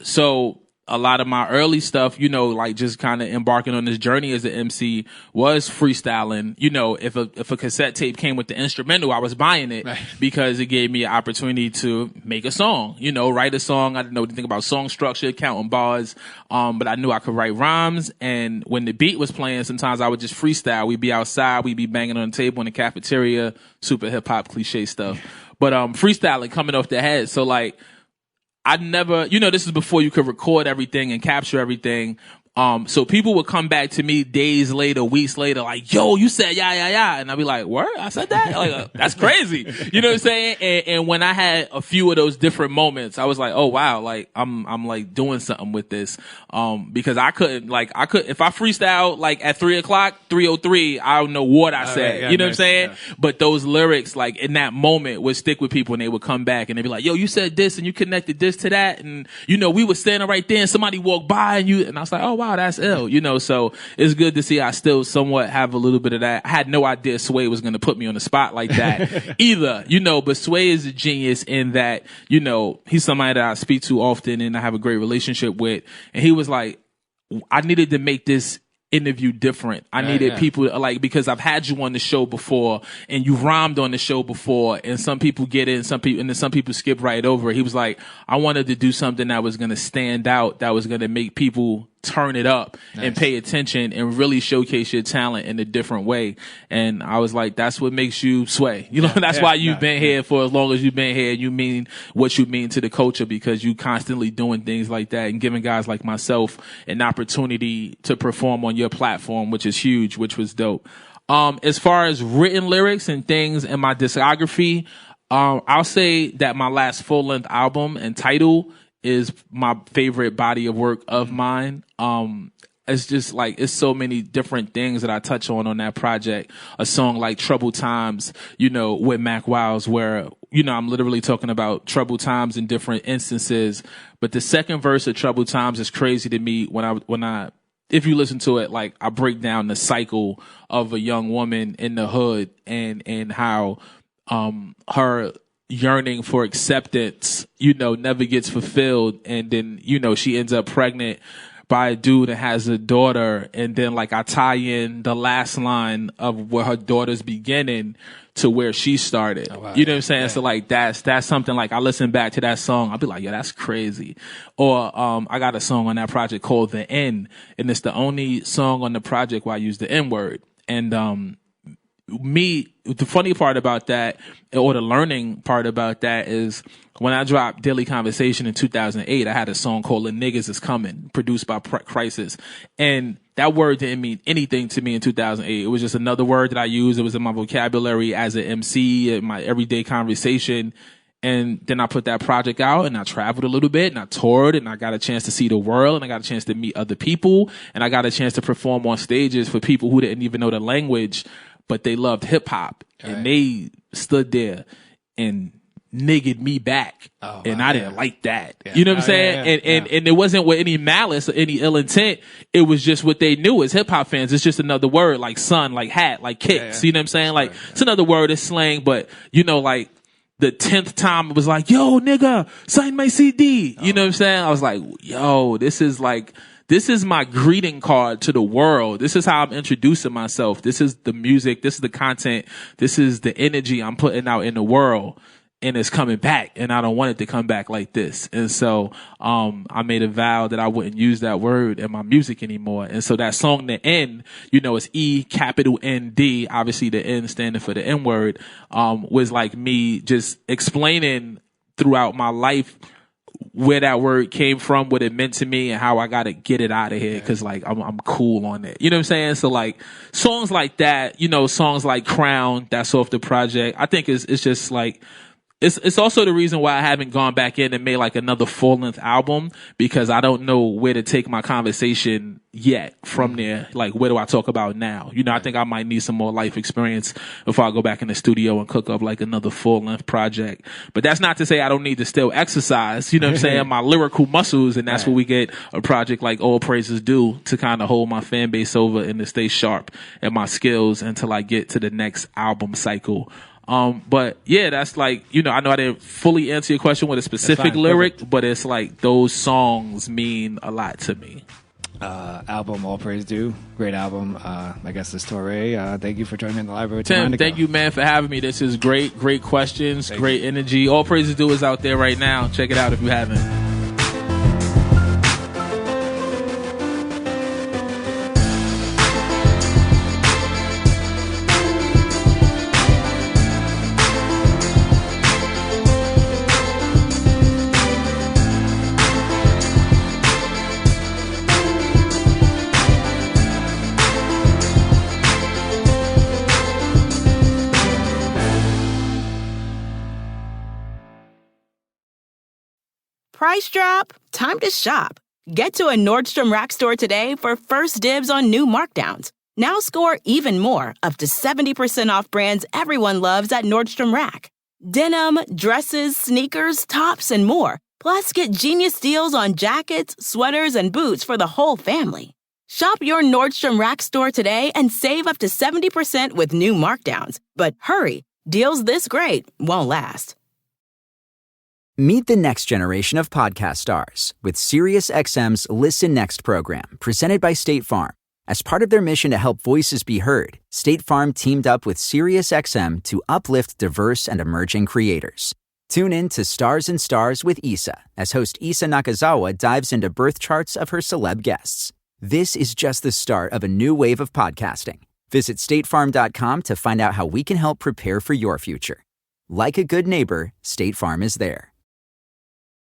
So a lot of my early stuff, you know, like just kind of embarking on this journey as an MC was freestyling. You know, if a cassette tape came with the instrumental, I was buying it because it gave me an opportunity to make a song, you know, write a song. I didn't know anything about song structure, counting bars. But I knew I could write rhymes. And when the beat was playing, sometimes I would just freestyle. We'd be outside. We'd be banging on the table in the cafeteria, super hip hop cliche stuff. but freestyling coming off the head. So like, I never, this is before you could record everything and capture everything. So people would come back to me days later, weeks later, like, yo, you said yeah. And I'd be like, what? I said that? Like, that's crazy. You know what I'm saying? And when I had a few of those different moments, I was like, oh wow, like I'm like doing something with this. Because I could, if I freestyle like at 3:00, 3:03, I don't know what I said. Yeah, you know what I'm saying? Yeah. But those lyrics, like in that moment would stick with people and they would come back and they'd be like, yo, you said this and you connected this to that. And, we were standing right there and somebody walked by and I was like, oh wow, that's ill, so it's good to see I still somewhat have a little bit of that. I had no idea Sway was going to put me on the spot like that either, but Sway is a genius in that, he's somebody that I speak to often and I have a great relationship with. And he was like, I needed to make this interview different. I needed people because I've had you on the show before and you rhymed on the show before and some people get it and some people skip right over it. He was like, I wanted to do something that was going to stand out, that was going to make people turn it up and pay attention and really showcase your talent in a different way. And I was like, that's what makes you Sway. That's why you've been here for as long as you've been here. You mean what you mean to the culture because you constantly doing things like that and giving guys like myself an opportunity to perform on your platform, which is huge, which was dope. As far as written lyrics and things in my discography, I'll say that my last full-length album and title is my favorite body of work of mine. It's just like, it's so many different things that I touch on that project. A song like Troubled Times, with Mac Wiles, where, I'm literally talking about troubled times in different instances. But the second verse of Troubled Times is crazy to me if you listen to it, like I break down the cycle of a young woman in the hood and how, her yearning for acceptance, never gets fulfilled. And then, she ends up pregnant by a dude that has a daughter. And then like I tie in the last line of where her daughter's beginning to where she started. Oh, wow. You know what I'm saying? Yeah. So like that's something like I listen back to that song, I'll be like, yeah, that's crazy. Or I got a song on that project called The N, and it's the only song on the project where I use the N-word. And the funny part about that, or the learning part about that, is when I dropped Daily Conversation in 2008, I had a song called The Niggas Is Coming, produced by Crisis. And that word didn't mean anything to me in 2008. It was just another word that I used. It was in my vocabulary as an MC, in my everyday conversation. And then I put that project out and I traveled a little bit and I toured and I got a chance to see the world and I got a chance to meet other people and I got a chance to perform on stages for people who didn't even know the language, but they loved hip hop. And they stood there and niggered me back. And I didn't like that. Yeah. You know what I'm saying? And it wasn't with any malice or any ill intent. It was just what they knew as hip hop fans. It's just another word, like son, like hat, like kicks. You know what I'm saying? Like it's another word, it's slang, but like the 10th time it was like, yo, nigga, sign my CD. You know what I'm saying? I was like, yo, this is my greeting card to the world. This is how I'm introducing myself. This is the music. This is the content. This is the energy I'm putting out in the world. And it's coming back. And I don't want it to come back like this. And so, I made a vow that I wouldn't use that word in my music anymore. And so that song, The N, it's E-N-D, obviously the N standing for the N-word, was like me just explaining throughout my life where that word came from, what it meant to me, and how I gotta get it out of here because like I'm cool on it. You know what I'm saying? So like songs like that, songs like Crown, that's off the project. I think it's just like it's also the reason why I haven't gone back in and made like another full-length album, because I don't know where to take my conversation yet from there. Like, where do I talk about now? I think I might need some more life experience before I go back in the studio and cook up like another full-length project. But that's not to say I don't need to still exercise, what I'm saying, my lyrical muscles, and that's what we get a project like All Praises Do to kind of hold my fan base over and to stay sharp at my skills until I get to the next album cycle. But yeah, that's like, I know I didn't fully answer your question with a specific lyric, but it's like those songs mean a lot to me. Album All Praise Due, great album. I guess it's Torae. Thank you for joining me in the library. Tim, thank you, man, for having me. This is great questions, great energy. All Praises Due is out there right now. Check it out if you haven't. Price drop? Time to shop. Get to a Nordstrom Rack store today for first dibs on new markdowns. Now score even more, up to 70% off brands everyone loves at Nordstrom Rack. Denim, dresses, sneakers, tops, and more. Plus, get genius deals on jackets, sweaters, and boots for the whole family. Shop your Nordstrom Rack store today and save up to 70% with new markdowns. But hurry, deals this great won't last. Meet the next generation of podcast stars with SiriusXM's Listen Next program, presented by State Farm. As part of their mission to help voices be heard, State Farm teamed up with SiriusXM to uplift diverse and emerging creators. Tune in to Stars and Stars with Issa, as host Issa Nakazawa dives into birth charts of her celeb guests. This is just the start of a new wave of podcasting. Visit statefarm.com to find out how we can help prepare for your future. Like a good neighbor, State Farm is there.